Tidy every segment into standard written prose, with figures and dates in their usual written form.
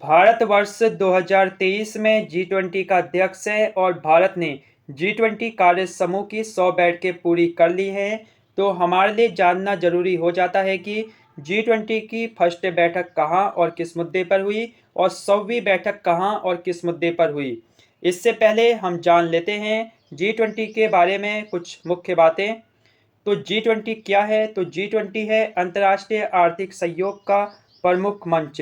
भारतवर्ष 2023 में G20 का अध्यक्ष है और भारत ने G20 कार्य समूह की 100 बैठकें पूरी कर ली हैं। तो हमारे लिए जानना जरूरी हो जाता है कि G20 की फर्स्ट बैठक कहाँ और किस मुद्दे पर हुई और 100वीं बैठक कहाँ और किस मुद्दे पर हुई। इससे पहले हम जान लेते हैं G20 के बारे में कुछ मुख्य बातें। तो G20 क्या है? तो G20 है अंतर्राष्ट्रीय आर्थिक सहयोग का प्रमुख मंच।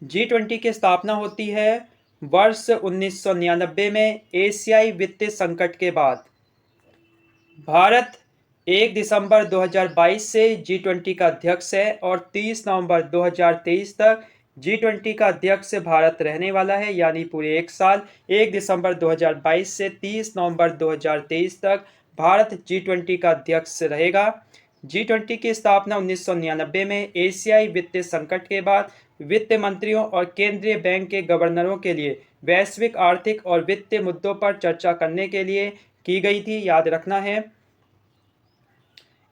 G20 की स्थापना होती है वर्ष 1999 में एशियाई वित्तीय संकट के बाद। भारत 1 दिसंबर 2022 से G20 का अध्यक्ष है और 30 नवंबर 2023 तक G20 का अध्यक्ष भारत रहने वाला है, यानी पूरे एक साल 1 दिसंबर 2022 से 30 नवंबर 2023 तक भारत G20 का अध्यक्ष रहेगा। G20 की स्थापना 1999 में एशियाई वित्तीय संकट के बाद वित्त मंत्रियों और केंद्रीय बैंक के गवर्नरों के लिए वैश्विक आर्थिक और वित्तीय मुद्दों पर चर्चा करने के लिए की गई थी, याद रखना है।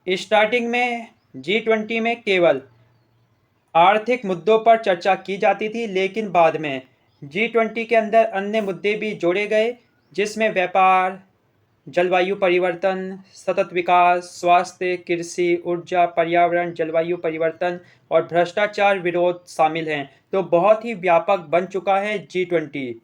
स्टार्टिंग में G20 में केवल आर्थिक मुद्दों पर चर्चा की जाती थी, लेकिन बाद में G20 के अंदर अन्य मुद्दे भी जोड़े गए, जिसमें व्यापार, जलवायु परिवर्तन, सतत विकास, स्वास्थ्य, कृषि, ऊर्जा, पर्यावरण, जलवायु परिवर्तन और भ्रष्टाचार विरोध शामिल हैं। तो बहुत ही व्यापक बन चुका है G20।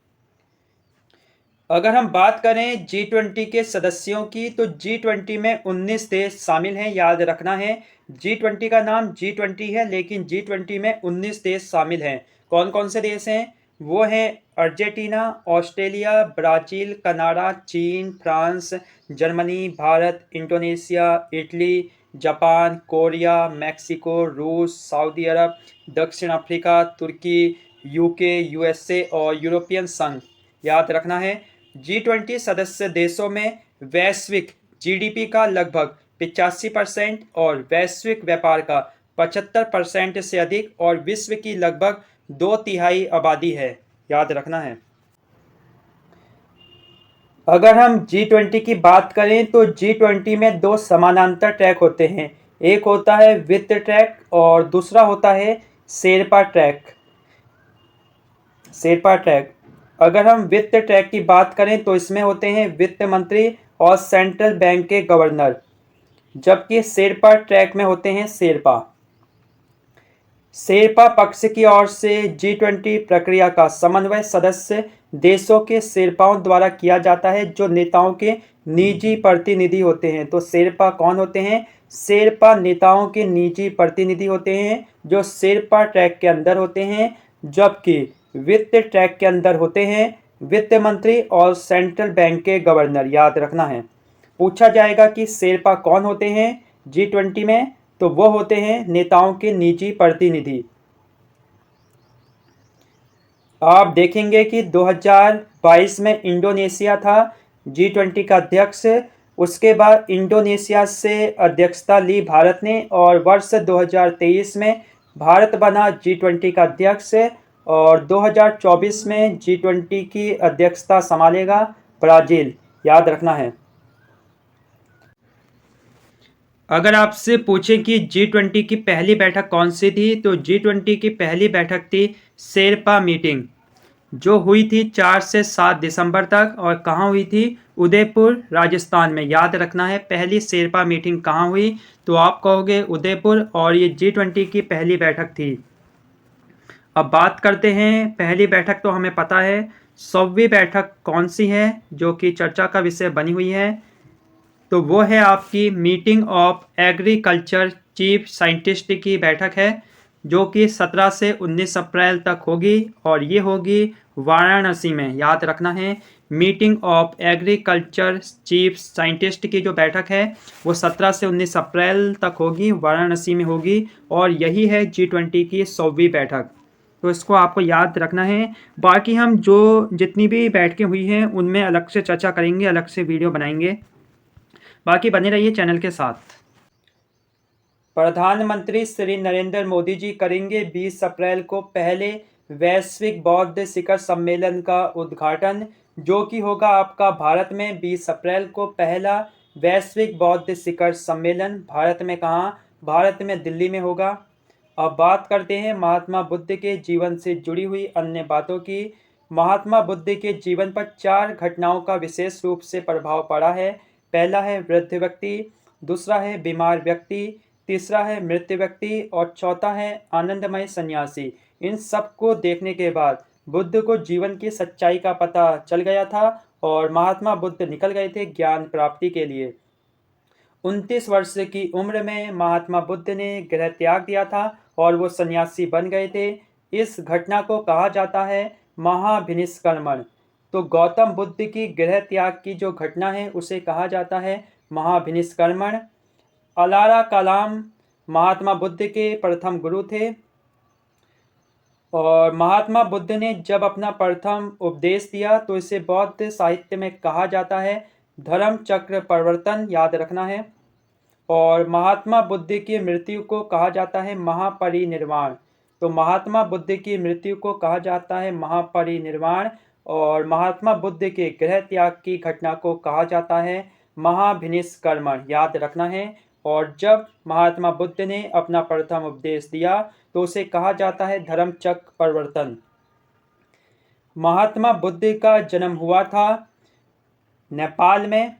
अगर हम बात करें G20 के सदस्यों की, तो G20 में 19 देश शामिल हैं, याद रखना है। G20 का नाम G20 है, लेकिन G20 में 19 देश शामिल हैं। कौन कौन से देश हैं? वो हैं अर्जेंटीना, ऑस्ट्रेलिया, ब्राज़ील, कनाडा, चीन, France, Germany, Bharat, Indonesia, Italy, Japan, Korea, Mexico, रूस, सऊदी अरब, दक्षिण अफ्रीका, तुर्की, यूके, यूएसए और यूरोपियन संघ, याद रखना है। G20 सदस्य देशों में वैश्विक जीडीपी का लगभग 85% और वैश्विक व्यापार का 75% से अधिक और विश्व की लगभग 2/3 आबादी है, याद रखना है। अगर हम G20 की बात करें तो G20 में दो समानांतर ट्रैक होते हैं। एक होता है वित्त ट्रैक और दूसरा होता है शेरपा ट्रैक। शेरपा ट्रैक, अगर हम वित्त ट्रैक की बात करें तो इसमें होते हैं वित्त मंत्री और सेंट्रल बैंक के गवर्नर, जबकि शेरपा ट्रैक में होते हैं शेरपा। शेरपा पक्ष की ओर से G20 प्रक्रिया का समन्वय सदस्य देशों के शेरपाओं द्वारा किया जाता है, जो नेताओं के निजी प्रतिनिधि होते हैं। तो शेरपा कौन होते हैं? शेरपा नेताओं के निजी प्रतिनिधि होते हैं, जो शेरपा ट्रैक के अंदर होते हैं, जबकि वित्त ट्रैक के अंदर होते हैं वित्त मंत्री और सेंट्रल बैंक के गवर्नर, याद रखना है। पूछा जाएगा कि शेरपा कौन होते हैं G20 में, तो वो होते हैं नेताओं के निजी प्रतिनिधि। आप देखेंगे कि 2022 में इंडोनेशिया था G20 का अध्यक्ष। उसके बाद इंडोनेशिया से अध्यक्षता ली भारत ने और वर्ष 2023 में भारत बना G20 का अध्यक्ष और 2024 में G20 की अध्यक्षता संभालेगा ब्राज़ील, याद रखना है। अगर आपसे पूछे कि G20 की पहली बैठक कौन सी थी, तो G20 की पहली बैठक थी शेरपा मीटिंग, जो हुई थी 4 से 7 दिसंबर तक। और कहाँ हुई थी? उदयपुर, राजस्थान में, याद रखना है। पहली शेरपा मीटिंग कहाँ हुई? तो आप कहोगे उदयपुर, और ये G20 की पहली बैठक थी। अब बात करते हैं, पहली बैठक तो हमें पता है। 100वीं बैठक कौन सी है जो कि चर्चा का विषय बनी हुई है? तो वो है आपकी meeting of agriculture chief scientist की बैठक है, जो कि 17 से 19 अप्रैल तक होगी और ये होगी वाराणसी में, याद रखना है। Meeting of agriculture chief scientist की जो बैठक है वो 17 से 19 अप्रैल तक होगी, वाराणसी में होगी, और यही है G20 की 100वीं बैठक। तो इसको आपको याद रखना है। बाकी हम जो जितनी भी बैठकें हुई हैं उनमें अलग से चर्चा करेंगे, अलग से वीडियो बनाएंगे। बाकी बने रहिए चैनल के साथ। प्रधानमंत्री श्री नरेंद्र मोदी जी करेंगे 20 अप्रैल को पहले वैश्विक बौद्ध शिखर सम्मेलन का उद्घाटन, जो कि होगा आपका भारत में 20 अप्रैल को। पहला वैश्विक बौद्ध शिखर सम्मेलन भारत में कहाँ? भारत में दिल्ली में होगा। अब बात करते हैं महात्मा बुद्ध के जीवन से जुड़ी हुई अन्य बातों की। महात्मा बुद्ध के जीवन पर 4 घटनाओं का विशेष रूप से प्रभाव पड़ा है। पहला है वृद्ध व्यक्ति, दूसरा है बीमार व्यक्ति, तीसरा है मृत व्यक्ति और चौथा है आनंदमय सन्यासी। इन सब को देखने के बाद बुद्ध को जीवन की सच्चाई का पता चल गया था और महात्मा बुद्ध निकल गए थे ज्ञान प्राप्ति के लिए। 29 वर्ष की उम्र में महात्मा बुद्ध ने गृह त्याग दिया था और वो सन्यासी बन गए थे। इस घटना को कहा जाता है महाभिनिष्क्रमण। तो गौतम बुद्ध की गृह त्याग की जो घटना है उसे कहा जाता है महाभिनिष्क्रमण। अलारा कलाम महात्मा बुद्ध के प्रथम गुरु थे और महात्मा बुद्ध ने जब अपना प्रथम उपदेश दिया तो इसे बौद्ध साहित्य में कहा जाता है धर्म चक्र परिवर्तन, याद रखना है। और महात्मा बुद्ध की मृत्यु को कहा जाता है महापरिनिर्वाण। तो महात्मा बुद्ध की मृत्यु को कहा जाता है महापरिनिर्वाण और महात्मा बुद्ध के गृह त्याग की घटना को कहा जाता है महाभिनिष्क्रमण, याद रखना है। और जब महात्मा बुद्ध ने अपना प्रथम उपदेश दिया तो उसे कहा जाता है धर्म चक्र परिवर्तन। महात्मा बुद्ध का जन्म हुआ था नेपाल में।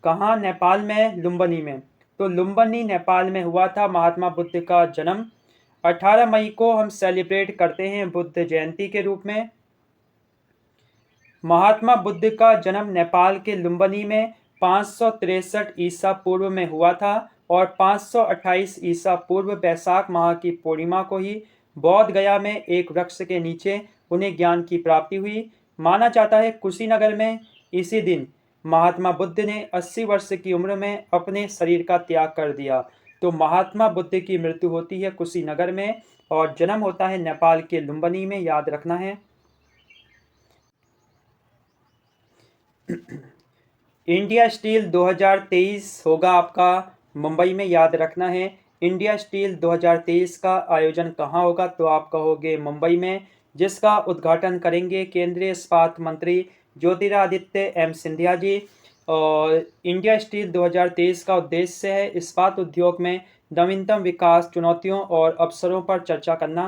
कहाँ? नेपाल में लुम्बिनी में। तो लुम्बिनी नेपाल में हुआ था महात्मा बुद्ध का जन्म। 18 मई को हम सेलिब्रेट करते हैं बुद्ध जयंती के रूप में। महात्मा बुद्ध का जन्म नेपाल के लुम्बिनी में 563 ईसा पूर्व में हुआ था और 528 ईसा पूर्व वैशाख माह की पूर्णिमा को ही बौद्ध गया में एक वृक्ष के नीचे उन्हें ज्ञान की प्राप्ति हुई। माना जाता है कुशीनगर में इसी दिन महात्मा बुद्ध ने 80 वर्ष की उम्र में अपने शरीर का त्याग कर दिया। तो महात्मा बुद्ध की मृत्यु होती है कुशीनगर में और जन्म होता है नेपाल के लुम्बिनी में, याद रखना है। इंडिया स्टील 2023 होगा आपका मुंबई में, याद रखना है। इंडिया स्टील 2023 का आयोजन कहाँ होगा? तो आप कहोगे मुंबई में, जिसका उद्घाटन करेंगे केंद्रीय इस्पात मंत्री ज्योतिरादित्य एम सिंधिया जी। और इंडिया स्टील 2023 का उद्देश्य है इस्पात उद्योग में नवीनतम विकास, चुनौतियों और अवसरों पर चर्चा करना।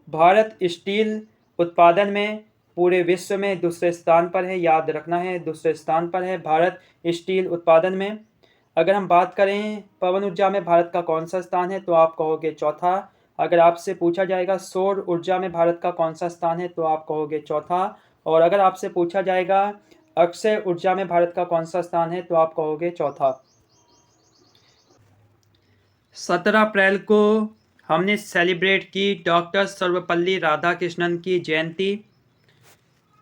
भारत स्टील उत्पादन में पूरे विश्व में दूसरे स्थान पर है, याद रखना है, दूसरे स्थान पर है भारत स्टील उत्पादन में। अगर हम बात करें पवन ऊर्जा में भारत का कौन सा स्थान है तो आप कहोगे चौथा। अगर आपसे पूछा जाएगा सौर ऊर्जा में भारत का कौन सा स्थान है तो आप कहोगे चौथा। और अगर आपसे पूछा जाएगा अक्षय ऊर्जा में भारत का कौन सा स्थान है तो आप कहोगे चौथा। 17 अप्रैल को हमने सेलिब्रेट की डॉक्टर सर्वपल्ली राधाकृष्णन की जयंती,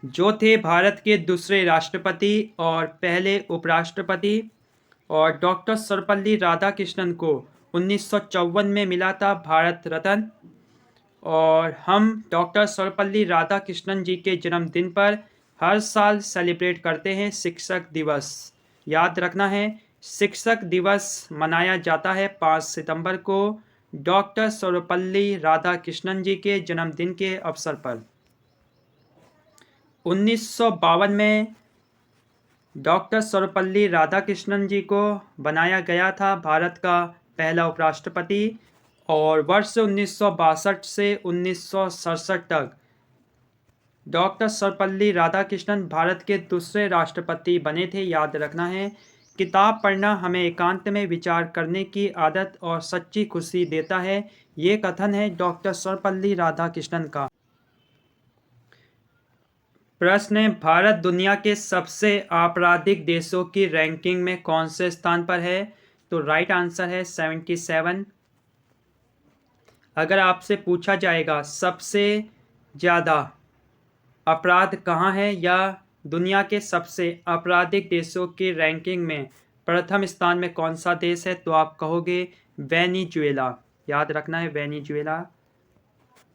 जो थे भारत के दूसरे राष्ट्रपति और पहले उपराष्ट्रपति। और डॉक्टर सर्वपल्ली राधाकृष्णन को 1954 में मिला था भारत रत्न। और हम डॉक्टर सर्वपल्ली राधाकृष्णन जी के जन्मदिन पर हर साल सेलिब्रेट करते हैं शिक्षक दिवस, याद रखना है। शिक्षक दिवस मनाया जाता है 5 सितंबर को डॉक्टर सर्वपल्ली राधाकृष्णन जी के जन्मदिन के अवसर पर। 1952 में डॉक्टर सर्वपल्ली राधाकृष्णन जी को बनाया गया था भारत का पहला उपराष्ट्रपति। और वर्ष 1962 से 1967 तक डॉक्टर सर्वपल्ली राधाकृष्णन भारत के दूसरे राष्ट्रपति बने थे, याद रखना है। किताब पढ़ना हमें एकांत में विचार करने की आदत और सच्ची खुशी देता है, ये कथन है डॉक्टर सर्वपल्ली राधाकृष्णन का। प्रश्न है, भारत दुनिया के सबसे आपराधिक देशों की रैंकिंग में कौन से स्थान पर है? तो राइट आंसर है 77। अगर आपसे पूछा जाएगा सबसे ज़्यादा अपराध कहाँ है या दुनिया के सबसे आपराधिक देशों की रैंकिंग में प्रथम स्थान में कौन सा देश है तो आप कहोगे वेनेजुएला, याद रखना है वेनेजुएला,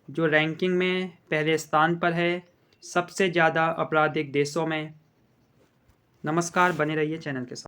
जो रैंकिंग में पहले स्थान पर है सबसे ज़्यादा आपराधिक देशों में। नमस्कार, बने रहिए चैनल के साथ।